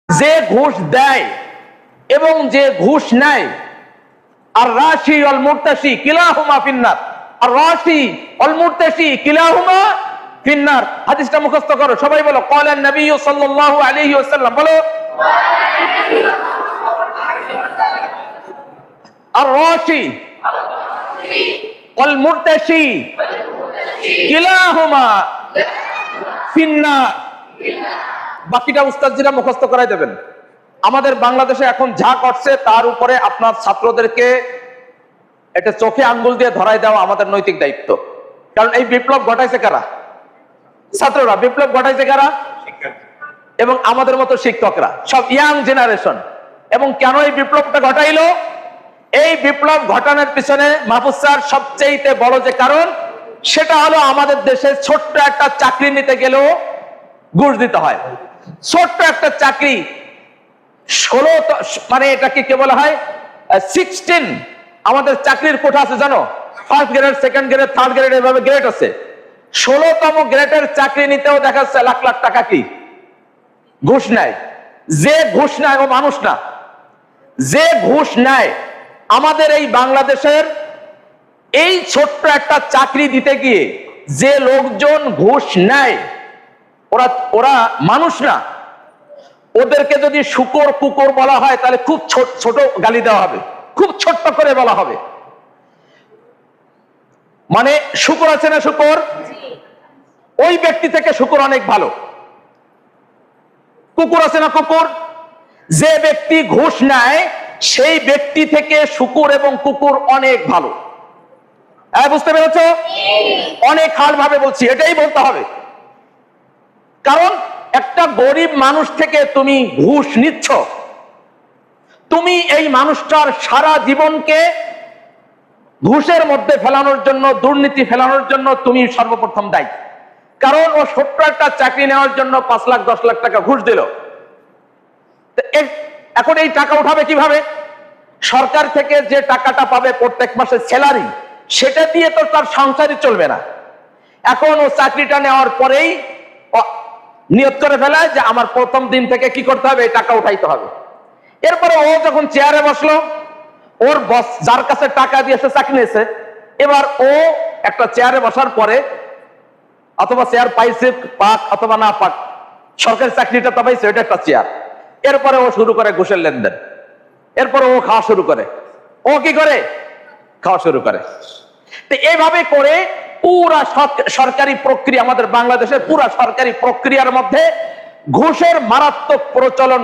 যে ঘুষ দেয় এবং যে ঘুষ নেয়, আর রাশি অল মুরতাশি কিলাহুমা ফিন্নার, আর রাশি অল মুরতাশি কিলাহুমা ফিন্নার। হাদিসটা মুখস্থ করো সবাই, বলো ক্বালান নবী সাল্লাল্লাহু আলাইহি ওয়াসাল্লাম, বলো আর রাশি অল মুরতাশি কিলাহুমা ফিন্নার। বাকিটা উস্তাদজিরা মুখস্থ করাই দেবেন। আমাদের বাংলাদেশে এখন যা করছে তার উপরে আপনার ছাত্রদেরকে এটা চোখে আঙ্গুল দিয়ে ধরাই দেওয়া আমাদের নৈতিক দায়িত্ব। কারণ এই বিপ্লব ঘটাইছে কারা? ছাত্ররা। বিপ্লব ঘটাইছে কারা? এবং আমাদের মতো শিক্ষকরা, সব ইয়াং জেনারেশন। এবং কেন এই বিপ্লবটা ঘটাইলো? এই বিপ্লব ঘটানোর পিছনে মাহফুজ স্যার সবচেয়ে বড় যে কারণ, সেটা হলো আমাদের দেশে ছোট্ট একটা চাকরি নিতে গেলেও ঘুষ দিতে হয়। ছোট্ট একটা চাকরি 16, মানে এটাকে কি বলা হয় 16 আমাদের চাকরির কোঠা আছে জানো? First grade, second grade, third grade, এভাবে গ্রেড আছে। 16তম গ্রেডের চাকরি নিতেও দেখা যাচ্ছে লাখ লাখ টাকা কি ঘুষ নেয়। যে ঘুষ নেয় ও মানুষ না, যে ঘুষ নেয়। আমাদের এই বাংলাদেশের এই ছোট্ট একটা চাকরি দিতে গিয়ে যে লোকজন ঘুষ নেয়, ওরা মানুষ না। ওদেরকে যদি শুকর কুকুর বলা হয় তাহলে খুব ছোট গালি দেওয়া হবে, খুব ছোট্ট করে বলা হবে। মানে শুকর আছে না, শুকর ওই ব্যক্তি থেকে শুকর অনেক ভালো। কুকুর আছে না, কুকুর। যে ব্যক্তি ঘুষ নেয় সেই ব্যক্তি থেকে শুকর এবং কুকুর অনেক ভালো। বুঝতে পেরেছ? অনেক হার্ড ভাবে বলছি, এটাই বলতে হবে। কারণ একটা গরিব মানুষ থেকে তুমি ঘুষ নিচ্ছ, তুমি এই মানুষটার সারা জীবনকে ঘুষের মধ্যে ফেলানোর জন্য, দুর্নীতি ফেলানোর জন্য তুমি সর্বপ্রথম দায়ী। কারণ ও ছোট্ট একটা চাকরি নেওয়ার জন্য 5 লাখ 10 লাখ টাকা ঘুষ দিল। এখন এই টাকা উঠাবে কিভাবে? সরকার থেকে যে টাকাটা পাবে প্রত্যেক মাসে স্যালারি, সেটা দিয়ে তো তার সংসারই চলবে না। এখন ও চাকরিটা নেওয়ার পরেই নিয়ত করে ফেলায় যে আমার প্রথম দিন থেকে কি করতে হবে, এই টাকা উঠাইতে হবে। এরপরে ও যখন চেয়ারে বসলো, ওর বস যার কাছে টাকা দিয়েছে চাকরি নিয়েছে, এবার ও একটা চেয়ারে বসার পরে, অথবা চেয়ার পাইছে পাক অথবা না পাক, সরকারি চাকরিটা তো পাইছে, এটা একটা চেয়ার। এরপরে ও শুরু করে ঘুষের লেনদেন। এরপরে ও খাওয়া শুরু করে। ও কি করে? খাওয়া শুরু করে। তো এইভাবে করে পুরা সরকারি প্রক্রিয়া, আমাদের বাংলাদেশের পুরা সরকারি প্রক্রিয়ার মধ্যে ঘুষের মারাত্মক প্রচলন।